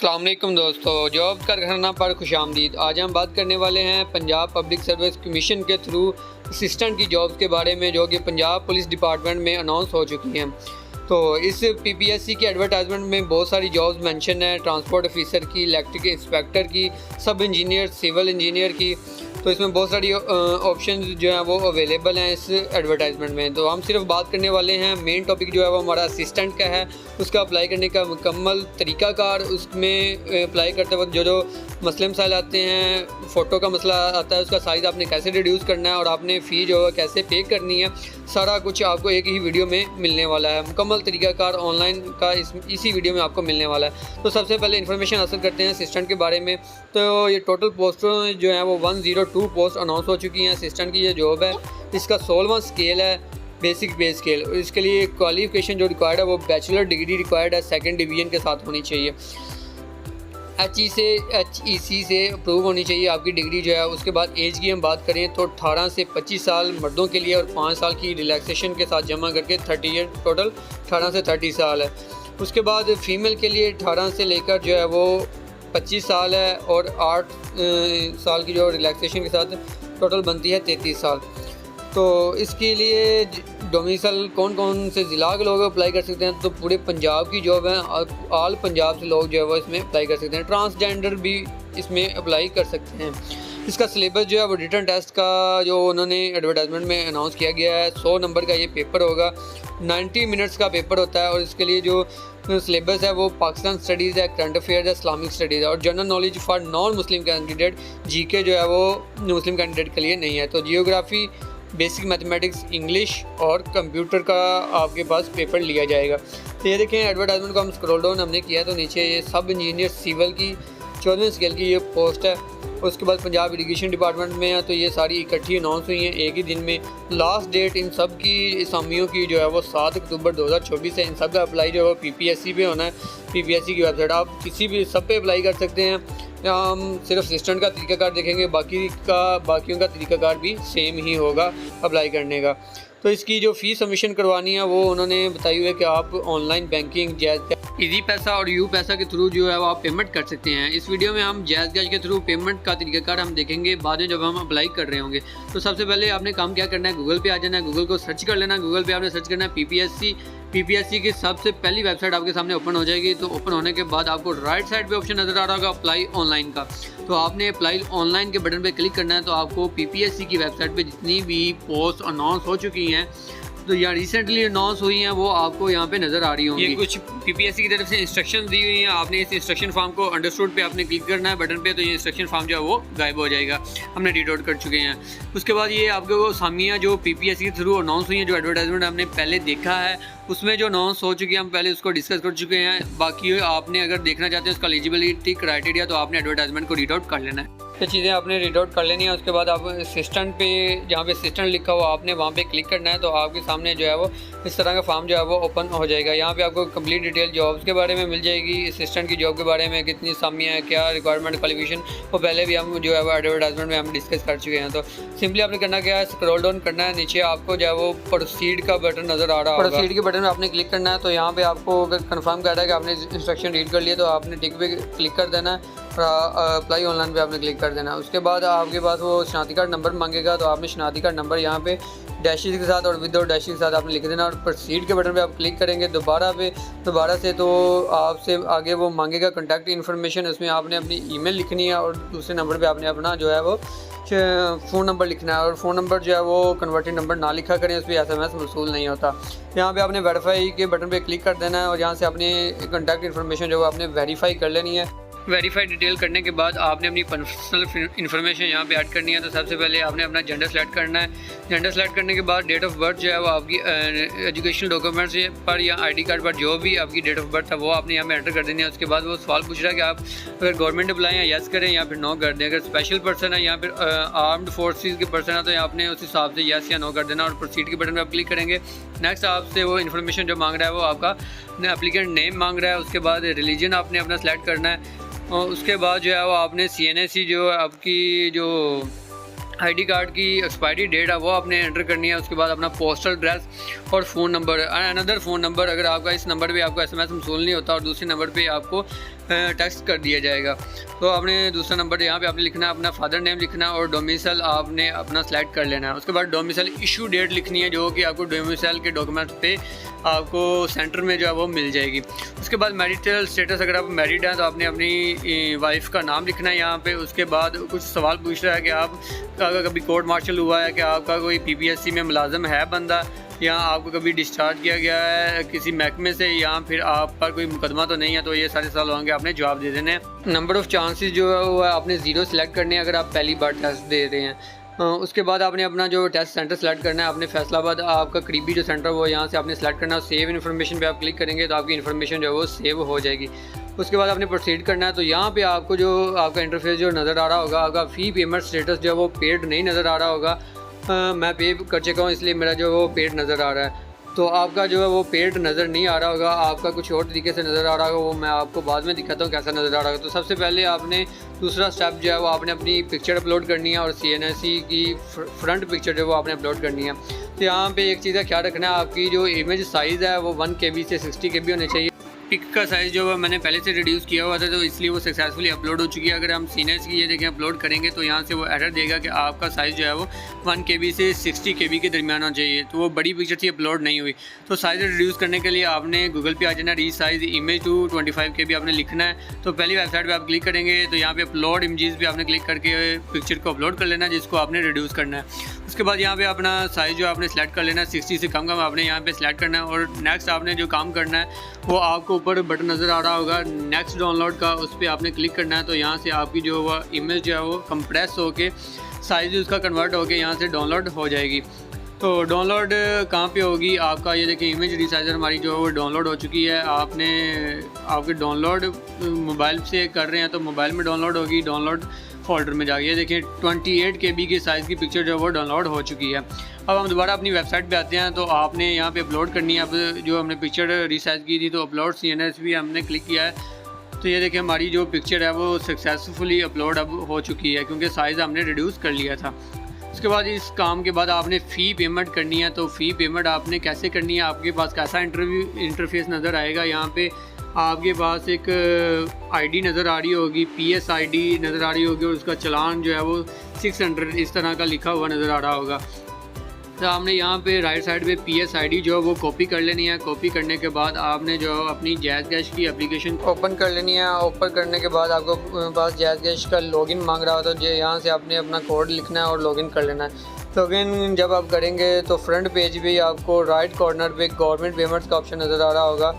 अस्सलाम वालेकुम दोस्तों, जॉब कारखाना पर खुशामदीद। आज हम बात करने वाले हैं पंजाब पब्लिक सर्विस कमीशन के थ्रू असिस्टेंट की जॉब्स के बारे में, जो कि पंजाब पुलिस डिपार्टमेंट में अनाउंस हो चुकी हैं। तो इस पीपीएससी की एडवर्टाइजमेंट में बहुत सारी जॉब्स मेंशन है, ट्रांसपोर्ट ऑफिसर की, इलेक्ट्रिक इंस्पेक्टर की, सब इंजीनियर, सिविल इंजीनियर की। तो इसमें बहुत सारी ऑप्शंस जो हैं वो अवेलेबल हैं इस एडवर्टाइजमेंट में। तो हम सिर्फ बात करने वाले हैं, मेन टॉपिक जो है वो हमारा असिस्टेंट का है, उसका अप्लाई करने का मुकम्मल तरीक़ाकार, उसमें अप्लाई करते वक्त जो मसले मसाइल आते हैं, फ़ोटो का मसला आता है, उसका साइज़ आपने कैसे रिड्यूस करना है और आपने फ़ी जो है कैसे पे करनी है, सारा कुछ आपको एक ही वीडियो में मिलने वाला है। मुकम्मल तरीक़ाकार ऑनलाइन का इसी वीडियो में आपको मिलने वाला है। तो सबसे पहले इन्फॉर्मेशन हासिल करते हैं असिस्टेंट के बारे में। तो ये टोटल पोस्टों जो है वो 102 पोस्ट अनाउंस हो चुकी हैं। असिस्टेंट की ये जॉब है, इसका 16वां स्केल है, बेसिक पे स्केल। इसके लिए क्वालिफिकेशन जो रिक्वायर्ड है वो बैचलर डिग्री रिक्वायर्ड है, 2nd डिवीज़न के साथ होनी चाहिए। HEC से अप्रूव होनी चाहिए आपकी डिग्री जो है। उसके बाद एज की हम बात करें तो 18 से 25 साल मर्दों के लिए और 5 साल की रिलैक्सेशन के साथ जमा करके 30 ईयर, टोटल 18 से 30 साल है। उसके बाद फ़ीमेल के लिए 18 से लेकर जो है वो 25 साल है और 8 साल की जो रिलैक्सेशन के साथ टोटल बनती है 33 साल। तो इसके लिए डोमिसाइल कौन कौन से ज़िला के लोग अप्लाई कर सकते हैं, तो पूरे पंजाब की जॉब है, ऑल पंजाब से लोग जो है वो इसमें अप्लाई कर सकते हैं। ट्रांसजेंडर भी इसमें अप्लाई कर सकते हैं। इसका सिलेबस जो है वो रिटन टेस्ट का जो उन्होंने एडवर्टाइजमेंट में अनाउंस किया गया है, 100 नंबर का ये पेपर होगा, 90 मिनट्स का पेपर होता है। और इसके लिए जो सिलेबस है वो पाकिस्तान स्टडीज़ है, करंट अफेयर्स है, इस्लामिक स्टडीज़ है और general knowledge for non Muslim candidate. GK जो है वो मुस्लिम कैंडिडेट के लिए नहीं है। तो जियोग्राफी, बेसिक मैथमेटिक्स, इंग्लिश और कंप्यूटर का आपके पास पेपर लिया जाएगा। तो ये देखें एडवर्टाइजमेंट को हम स्क्रॉल डाउन हमने किया है तो नीचे ये सब इंजीनियर सिविल की 14वें स्केल की ये पोस्ट है। उसके बाद पंजाब इरीगेशन डिपार्टमेंट में है, तो ये सारी इकट्ठी अनाउंस हुई हैं एक ही दिन में। लास्ट डेट इन सब की असामियों की जो है वो 7 अक्टूबर 2024 है। इन सब का अप्लाई जो है वो पीपीएससी पे होना है। पीपीएससी की वेबसाइट आप किसी भी सब पे अप्लाई कर सकते हैं। हम सिर्फ असिस्टेंट का तरीक़ाकार देखेंगे, बाकियों का तरीक़ाकार भी सेम ही होगा अप्लाई करने का। तो इसकी जो फ़ीस सबमिशन करवानी है वो उन्होंने बताई हुई है कि आप ऑनलाइन बैंकिंग, जैज़ इजी पैसा और यू पैसा के थ्रू जो है वो आप पेमेंट कर सकते हैं। इस वीडियो में हम जैज़ कैश के थ्रू पेमेंट का तरीक़ाकार हम देखेंगे बाद में जब हम अप्लाई कर रहे होंगे। तो सबसे पहले आपने काम क्या करना है, गूगल पे आ जाना है, गूगल को सर्च कर लेना। गूगल पे आपने सर्च करना है पीपीएससी की सबसे पहली वेबसाइट आपके सामने ओपन हो जाएगी। तो ओपन होने के बाद आपको राइट साइड पे ऑप्शन नज़र आ रहा होगा अप्लाई ऑनलाइन का। तो आपने अप्लाई ऑनलाइन के बटन पे क्लिक करना है। तो आपको पीपीएससी की वेबसाइट पे जितनी भी पोस्ट अनाउंस हो चुकी हैं, तो यहाँ रिसेंटली अनाउंस हुई हैं, वो आपको यहाँ पे नज़र आ रही होंगी। ये कुछ पीपीएससी की तरफ से इंस्ट्रक्शन दी हुई हैं। आपने इस इंस्ट्रक्शन फॉर्म को अंडरस्टूड पे आपने क्लिक करना है बटन पे, तो ये इंस्ट्रक्शन फॉर्म जो है वो गायब हो जाएगा। हमने रीड आउट कर चुके हैं। उसके बाद ये आपको वो सामियाँ जो पीपीएससी के थ्रू अनाउंस हुई हैं, जो एडवर्टाइजमेंट हमने पहले देखा है, उसमें जो अनाउंस हो चुकी है हम पहले उसको डिस्कस कर चुके हैं। बाकी आपने अगर देखना चाहते हैं उसका एलिजिबिलिटी क्राइटेरिया, तो आपने एडवर्टाइजमेंट को रीड आउट कर लेना है। ये चीज़ें आपने रीड आउट कर लेनी है। उसके बाद आप असिस्टेंट पे, जहाँ पे असिस्टेंट लिखा हुआ आपने वहाँ पे क्लिक करना है। तो आपके सामने जो है वो इस तरह का फॉर्म जो है वो ओपन हो जाएगा। यहाँ पे आपको कंप्लीट डिटेल जॉब्स के बारे में मिल जाएगी, असिस्टेंट की जॉब के बारे में, कितनी सामियाँ है, क्या रिक्वायरमेंट, क्वालिफिकेशन, वो पहले भी हम जो है वो एडवर्टाइजमेंट में हम डिस्कस कर चुके हैं। तो सिंपली आपने करना क्या है, स्क्रॉल डाउन करना है, नीचे आपको जो है वो प्रोसीड का बटन नज़र आ रहा है। प्रोसीड के बटन में आपने क्लिक करना है। तो यहाँ पे आपको अगर कन्फर्म कर रहा है कि आपने इंस्ट्रक्शन रीड कर लिया, तो आपने टिक पे क्लिक कर देना है और अप्लाई ऑनलाइन पे आपने क्लिक कर देना है। उसके बाद आपके पास वो शनाख्ती कार्ड नंबर मांगेगा, तो आपने शनाख्ती कार्ड नंबर यहाँ पे डैशेज के साथ और विदाउट डैशेज के साथ आपने लिख देना और प्रोसीड के बटन पे आप क्लिक करेंगे दोबारा से। तो आपसे आगे वो मांगेगा कॉन्टैक्ट इन्फॉर्मेशन, उसमें आपने अपनी ईमेल लिखनी है और दूसरे नंबर पे आपने अपना जो है वो फ़ोन नंबर लिखना है। और फ़ोन नंबर जो है वो कन्वर्टेड नंबर ना लिखा करें, उस पर SMS वसूल नहीं होता। यहाँ पे आपने वेरीफाई के बटन पे क्लिक कर देना है और यहाँ से अपनी कॉन्टैक्ट इन्फॉर्मेशन जो है आपने वेरीफाई कर लेनी है। वेरीफाई डिटेल करने के बाद आपने अपनी पर्सनल इन्फॉर्मेशन यहाँ पे ऐड करनी है। तो सबसे पहले आपने अपना जेंडर सेलेक्ट करना है। जेंडर सेलेक्ट करने के बाद डेट ऑफ बर्थ जो है वो आपकी एजुकेशनल डॉक्यूमेंट्स पर या ID कार्ड पर जो भी आपकी डेट ऑफ बर्थ है वो आपने यहाँ पे एंटर कर देनी है। उसके बाद वो सवाल पूछ रहा है कि आप अगर गवर्नमेंट एम्प्लॉय हैं यस करें या फिर नो कर दें। अगर स्पेशल पर्सन है या फिर आर्म्ड फोर्सेस के पर्सन है तो आपने उस हिसाब से यस या नो कर देना और प्रोसीड के बटन पर आप क्लिक करेंगे। नेक्स्ट आपसे वो इन्फॉर्मेशन जो मांग रहा है वो आपका एप्लीकेंट नेम मांग रहा है। उसके बाद रिलीजन आपने अपना सेलेक्ट करना है और उसके बाद जो है वो आपने CNSE जो आपकी जो आईडी कार्ड की एक्सपायरी डेट है वो आपने एंटर करनी है। उसके बाद अपना पोस्टल एड्रेस और phone number, another phone number, अगर आपका इस नंबर पे आपको एसएमएस मौसूल नहीं होता और दूसरे नंबर पे आपको टेक्स्ट कर दिया जाएगा। तो आपने दूसरा नंबर यहाँ पे आपने लिखना है, अपना फादर नेम लिखना है और डोमिसाइल आपने अपना सेलेक्ट कर लेना है। उसके बाद डोमिसाइल इशू डेट लिखनी है जो कि आपको डोमिसाइल के डॉक्यूमेंट्स पे आपको सेंटर में जो है वो मिल जाएगी। उसके बाद मैरिटल स्टेटस, अगर आप मैरिड हैं तो आपने अपनी वाइफ का नाम लिखना है यहाँ पे। उसके बाद कुछ सवाल पूछ रहा है कि आपका कभी कोर्ट मार्शल हुआ है, कि आपका कोई पीपीएससी में मुलाजिम है बंदा, या आपको कभी डिस्चार्ज किया गया है किसी महकमे से, या फिर आप पर कोई मुकदमा तो नहीं है। तो ये सारे सवाल होंगे, आपने जवाब दे देने हैं। नंबर ऑफ़ चांसेस जो है वो आपने 0 सेलेक्ट करने हैं अगर आप पहली बार टेस्ट दे रहे हैं। उसके बाद आपने अपना जो टेस्ट सेंटर सेलेक्ट करना है, आपने फैसलाबाद आपका करीबी जो सेंटर वो यहाँ से आपने सेलेक्ट करना है। सेव इन्फॉर्मेशन पे आप क्लिक करेंगे तो आपकी इन्फॉर्मेशन जो है वो सेव हो जाएगी। उसके बाद आपने प्रोसीड करना है। तो यहाँ पे आपको जो आपका इंटरफेस जो नज़र आ रहा होगा, अगर फ़ी पेमेंट स्टेटस जो है वो पेड नहीं नज़र आ रहा होगा, मैं पे कर चुका हूँ इसलिए मेरा जो वो पेड नज़र आ रहा है। तो आपका जो है वो पेड नज़र नहीं आ रहा होगा, आपका कुछ और तरीके से नज़र आ रहा होगा, वो मैं आपको बाद में दिखाता हूँ कैसा नज़र आ रहा होगा। तो सबसे पहले आपने दूसरा स्टेप जो है वो आपने अपनी पिक्चर अपलोड करनी है और CNSE की फ्रंट पिक्चर जो है वो आपने अपलोड करनी है। तो यहाँ पे एक चीज़ का ख्याल रखना है, आपकी जो इमेज साइज़ है वो 1 KB से 60 KB होनी चाहिए। पिक का साइज़ जो है मैंने पहले से रिड्यूस किया हुआ था तो इसलिए वो सक्सेसफुली अपलोड हो चुकी है। अगर हम CNSE की ये देखें अपलोड करेंगे तो यहाँ से वो एरर देगा कि आपका साइज़ जो है वो 1 KB से 60 KB के दरमियान होना चाहिए। तो वो बड़ी पिक्चर थी, अपलोड नहीं हुई। तो साइज़ रिड्यूस करने के लिए आपने गूगल पे आ जाना, रीसाइज इमेज टू 25 KB आपने लिखना है। तो पहली वेबसाइट पर आप क्लिक करेंगे तो यहाँ पर अपलोड इमेजेस पे आपने क्लिक करके पिक्चर को अपलोड कर लेना जिसको आपने रिड्यूस करना है। उसके बाद यहाँ पे अपना साइज़ जो आपने सेलेक्ट कर लेना है, 60 से कम आपने यहाँ पे सेलेक्ट करना है। और नेक्स्ट आपने जो काम करना है वो आपको ऊपर बटन नज़र आ रहा होगा नेक्स्ट डाउनलोड का, उस पर आपने क्लिक करना है। तो यहाँ से आपकी जो वो इमेज जो है वो कंप्रेस होके साइज़ उसका कन्वर्ट होके यहाँ से डाउनलोड हो जाएगी। तो डाउनलोड कहाँ पे होगी आपका, ये देखिए इमेज रिसाइजर हमारी जो है वो डाउनलोड हो चुकी है। आपने आपके डाउनलोड मोबाइल से कर रहे हैं तो मोबाइल में डाउनलोड होगी, डाउनलोड फोल्डर में जाके ये देखिए 28 KB की साइज़ की पिक्चर जो है वो डाउनलोड हो चुकी है। अब हम दोबारा अपनी वेबसाइट पे आते हैं तो आपने यहाँ पे अपलोड करनी है। अब जो हमने पिक्चर रिसाइज की थी तो अपलोड CNS भी हमने क्लिक किया है। तो ये देखिए हमारी जो पिक्चर है वो सक्सेसफुली अपलोड अब हो चुकी है क्योंकि साइज़ हमने रिड्यूस कर लिया था। उसके बाद इस काम के बाद आपने फ़ी पेमेंट करनी है। तो फ़ी पेमेंट आपने कैसे करनी है, आपके पास कैसा इंटरफेस नज़र आएगा। यहाँ पे आपके पास एक आईडी नज़र आ रही होगी, PS ID नज़र आ रही होगी और उसका चलान जो है वो 600 इस तरह का लिखा हुआ नज़र आ रहा होगा। तो आपने यहाँ पे राइट साइड पे PS ID जो है वो कॉपी कर लेनी है। कॉपी करने के बाद आपने जो अपनी जैज़ कैश की एप्लीकेशन ओपन कर लेनी है। ओपन करने के बाद आपको पास जैज़ कैश का लॉगिन मांग रहा हो तो यहाँ से आपने अपना कोड लिखना है और लॉगिन कर लेना है। लॉगिन जब आप करेंगे तो फ्रंट पेज भी आपको राइट कॉर्नर पे गवर्नमेंट पेमेंट्स का ऑप्शन नज़र आ रहा होगा,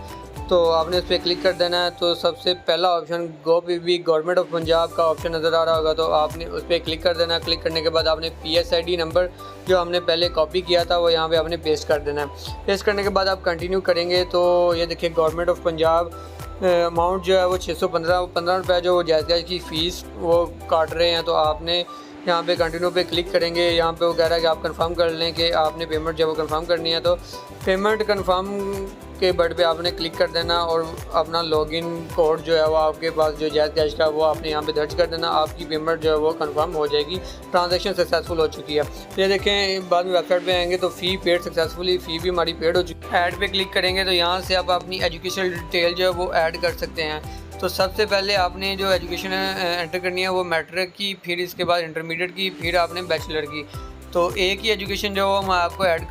तो आपने उस पर क्लिक कर देना है। तो सबसे पहला option GoPB government of Punjab का ऑप्शन नज़र आ रहा होगा, तो आपने उस पर क्लिक कर देना है। क्लिक करने के बाद आपने PS ID नंबर जो हमने पहले कॉपी किया था वो यहाँ पे आपने पेस्ट कर देना है। पेस्ट करने के बाद आप कंटिन्यू करेंगे तो ये देखिए गवर्नमेंट ऑफ पंजाब अमाउंट जो है वो 615 रुपये जो जैज़ कैश की फ़ीस वो काट रहे हैं। तो आपने यहाँ पे कंटिन्यू पे क्लिक करेंगे। यहाँ पे वो कह रहा है कि आप कंफर्म कर लें कि आपने पेमेंट जब वो कंफर्म करनी है, तो पेमेंट कंफर्म के बटन पे आपने क्लिक कर देना और अपना लॉगिन कोड जो है वो आपके पास जो जैज़ कैश का वो आपने यहाँ पे दर्ज कर देना। आपकी पेमेंट जो है वो कंफर्म हो जाएगी, ट्रांजैक्शन सक्सेसफुल हो चुकी है। ये देखें बाद में वेबसाइट पे आएंगे तो फ़ी पेड सक्सेसफुली, फ़ी भी हमारी पेड हो चुकी है। ऐड पे क्लिक करेंगे तो यहाँ से आप अपनी एजुकेशनल डिटेल जो है वो ऐड कर सकते हैं। तो सबसे पहले आपने जो एजुकेशन एंटर करनी है वो मैट्रिक की, फिर इसके बाद इंटरमीडिएट की, फिर आपने बैचलर की। तो एक ही एजुकेशन जो है मैं आपको ऐड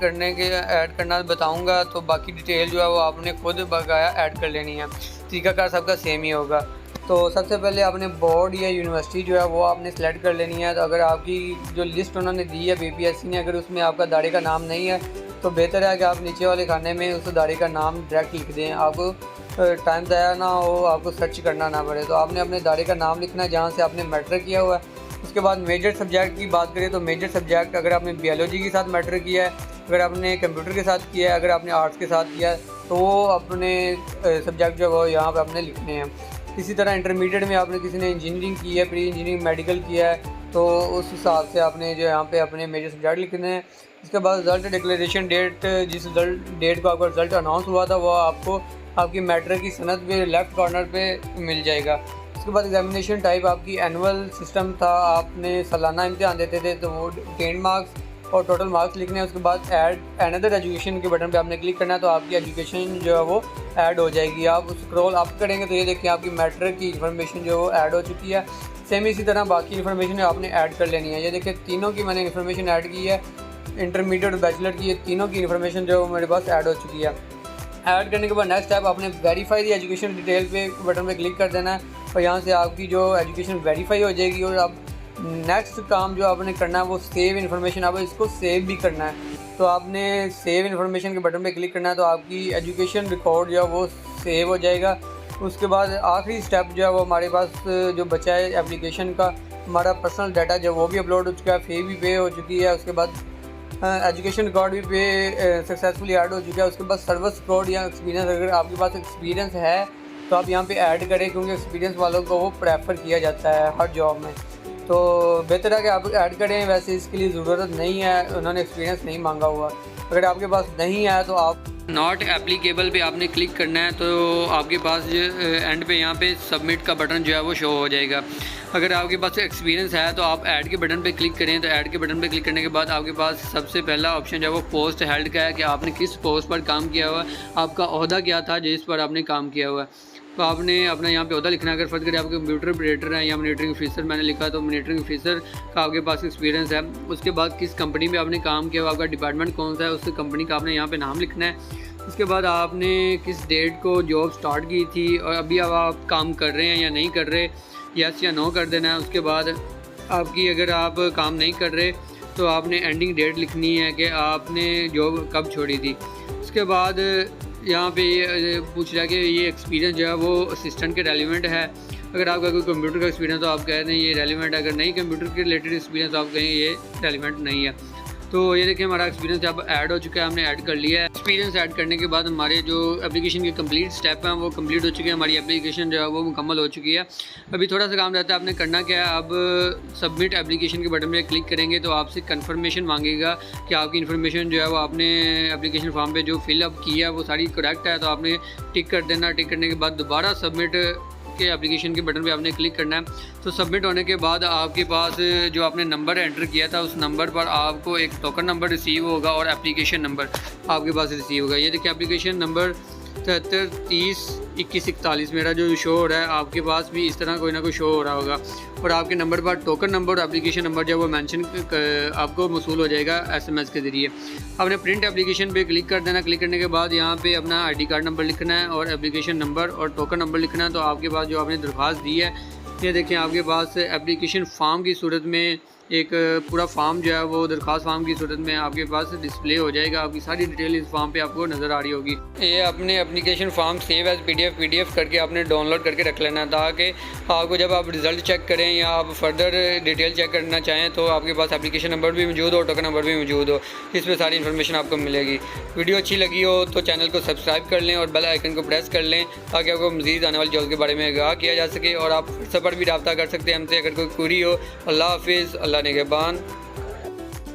करना बताऊंगा, तो बाकी डिटेल जो है वो आपने खुद बकाया ऐड कर लेनी है। तरीकाकार सबका सेम ही होगा। तो सबसे पहले आपने बोर्ड या यूनिवर्सिटी जो है वो आपने सेलेक्ट कर लेनी है। तो अगर आपकी जो लिस्ट उन्होंने दी है BPSC ने, अगर उसमें आपका दाढ़ी का नाम नहीं है तो बेहतर है कि आप नीचे वाले खाने में उस दाढ़ी का नाम डायरेक्ट लिख दें, आपको टाइम ज़ाया ना हो, आपको सर्च करना ना पड़े। तो आपने अपने दाढ़ी का नाम लिखना है जहाँ से आपने मैट्रिक किया हुआ है। उसके बाद मेजर सब्जेक्ट की बात करें तो मेजर सब्जेक्ट अगर आपने बायोलॉजी के साथ मैट्रिक किया है, अगर आपने कंप्यूटर के साथ किया है, अगर आपने आर्ट्स के साथ किया है तो वो अपने सब्जेक्ट जो है यहाँ पर आपने लिखने हैं। इसी तरह इंटरमीडिएट में आपने किसी ने इंजीनियरिंग की है, प्री इंजीनियरिंग मेडिकल किया है, तो उस हिसाब से आपने जो यहाँ पे अपने मेजर सब्जेक्ट लिखने हैं। इसके बाद रिज़ल्ट डिक्लेरेशन डेट, जिस डेट को आपका रिज़ल्ट अनाउंस हुआ था वो आपको आपकी मैट्रिक की सनद पे लेफ़्ट कॉर्नर पे मिल जाएगा। उसके बाद एग्जामिनेशन टाइप आपकी एनुअल सिस्टम था, आपने सालाना इम्तिहान देते थे तो वो 10 मार्क्स और टोटल मार्क्स लिखने हैं। उसके बाद ऐड अनदर एजुकेशन के बटन पे आपने क्लिक करना है तो आपकी एजुकेशन जो है वो ऐड हो जाएगी। आप स्क्रॉल अप करेंगे तो ये देखिए आपकी मैट्रिक की इन्फॉर्मेशन जो है वो ऐड हो चुकी है। सेम इसी तरह बाकी इन्फॉर्मेशन आपने ऐड कर लेनी है। ये देखिए तीनों की मैंने इन्फॉर्मेशन ऐड की है, इंटरमीडिएट और बैचलर की, ये तीनों की इन्फॉर्मेशन जो मेरे पास ऐड हो चुकी है। ऐड करने के बाद नेक्स्ट स्टेप आपने वेरीफाई दी एजुकेशन डिटेल पे बटन पे क्लिक कर देना है और यहाँ से आपकी जो एजुकेशन वेरीफाई हो जाएगी। और अब नेक्स्ट काम जो आपने करना है वो सेव इन्फॉर्मेशन, आप इसको सेव भी करना है। तो आपने सेव इन्फॉर्मेशन के बटन पे क्लिक करना है तो आपकी एजुकेशन रिकॉर्ड जो है वो सेव हो जाएगा। उसके बाद आखिरी स्टेप जो है वो हमारे पास जो बचा है एप्लीकेशन का, हमारा पर्सनल डाटा जो वो भी अपलोड हो चुका है, फ़ी भी पे हो चुकी है। उसके बाद एजुकेशन रिकॉर्ड भी पे सक्सेसफुली ऐड हो चुका है। उसके बाद सर्विस कोड या एक्सपीरियंस, अगर आपके पास एक्सपीरियंस है तो आप यहाँ पे ऐड करें, क्योंकि एक्सपीरियंस वालों को वो प्रेफर किया जाता है हर जॉब में, तो बेहतर है कि आप ऐड करें। वैसे इसके लिए ज़रूरत नहीं है, उन्होंने एक्सपीरियंस नहीं मांगा हुआ। अगर आपके पास नहीं है तो आप नॉट एप्लीकेबल पे आपने क्लिक करना है तो आपके पास एंड पे यहाँ पे सबमिट का बटन जो है वो शो हो जाएगा। अगर आपके पास एक्सपीरियंस है तो आप ऐड के बटन पे क्लिक करें तो ऐड के बटन पे क्लिक करने के बाद आपके पास सबसे पहला ऑप्शन जो है वो पोस्ट हेल्ड का है कि आपने किस पोस्ट पर काम किया हुआ है, आपका ओहदा क्या था जिस पर आपने काम किया हुआ है। तो आपने अपना यहाँ पे ओहदा लिखना है। अगर फर्ज करें आपके कंप्यूटर ऑपरेटर हैं या मॉनिटरिंग ऑफिसर मैंने लिखा तो मॉनिटरिंग ऑफिसर का आपके पास एक्सपीरियंस है। उसके बाद किस कंपनी में आपने काम किया हुआ, आपका डिपार्टमेंट कौन सा है, उस कंपनी का आपने यहाँ पे नाम लिखना है। उसके बाद आपने किस डेट को जॉब स्टार्ट की थी और अभी अब आप काम कर रहे हैं या नहीं कर रहे, यस या नो कर देना है। उसके बाद आपकी अगर आप काम नहीं कर रहे तो आपने एंडिंग डेट लिखनी है कि आपने जॉब कब छोड़ी थी। उसके बाद यहाँ पे पूछ रहा है कि ये एक्सपीरियंस जो है वो असिस्टेंट के रेलिवेंट है। अगर आपका कोई कंप्यूटर का एक्सपीरियंस तो आप कह रहे हैं ये रेलिवेंट है, अगर नहीं कंप्यूटर के रिलेटेड एक्सपीरियंस तो आप कहें ये रेलिवेंट नहीं है। तो ये देखिए हमारा एक्सपीरियंस अब ऐड हो चुका है, हमने ऐड कर लिया है। एक्सपीरियंस ऐड करने के बाद हमारे जो एप्लीकेशन के कंप्लीट स्टेप हैं वो कंप्लीट हो चुके हैं, हमारी एप्लीकेशन जो है वो मुकम्मल हो चुकी है। अभी थोड़ा सा काम रहता है, आपने करना क्या है, अब सबमिट एप्लीकेशन के बटन पे क्लिक करेंगे तो आपसे कंफर्मेशन मांगेगा कि आपकी इन्फॉर्मेशन जो है वो आपने एप्लीकेशन फॉर्म पे जो फिलअप किया है वो सारी करेक्ट है, तो आपने टिक कर देना। टिक करने के बाद दोबारा सबमिट के एप्लीकेशन के बटन पे आपने क्लिक करना है। तो सबमिट होने के बाद आपके पास जो आपने नंबर एंटर किया था उस नंबर पर आपको एक टोकन नंबर रिसीव होगा और एप्लीकेशन नंबर आपके पास रिसीव होगा। ये देखिए एप्लीकेशन नंबर 73 30 21 41 मेरा जो शो हो रहा है, आपके पास भी इस तरह कोई ना कोई शो हो रहा होगा और आपके नंबर पर टोकन नंबर और एप्लीकेशन नंबर जो है वो मेंशन आपको मौसूल हो जाएगा SMS के ज़रिए। आपने प्रिंट एप्लीकेशन पे क्लिक कर देना। क्लिक करने के बाद यहाँ पे अपना ID कार्ड नंबर लिखना है और एप्लीकेशन नंबर और टोकन नंबर लिखना है। तो आपके पास जो आपने दरख्वास्त दी है, ये देखें आपके पास एप्लीकेशन फॉर्म की सूरत में एक पूरा फॉर्म जो है वो दरख्वास्त फॉर्म की सूरत में आपके पास डिस्प्ले हो जाएगा। आपकी सारी डिटेल इस फॉर्म पे आपको नज़र आ रही होगी। ये अपने application form save as PDF करके आपने डाउनलोड करके रख लेना है, ताकि आपको जब आप रिज़ल्ट चेक करें या आप फर्दर डिटेल चेक करना चाहें तो आपके पास एप्लीकेशन नंबर भी मौजूद हो, टोकन नंबर भी मौजूद हो, इस पर सारी इन्फॉर्मेशन आपको मिलेगी। वीडियो अच्छी लगी हो तो चैनल को सब्सक्राइब कर लें और बेल आइकन को प्रेस कर लें ताकि आपको मज़ीद आने वाली जॉब के बारे में आगाह किया जा सके। और आप व्हाट्सएप पर भी रब्ता कर सकते हैं हमसे अगर कोई क्वेरी हो। अल्लाह हाफिज़, अल्लाह निगहबान।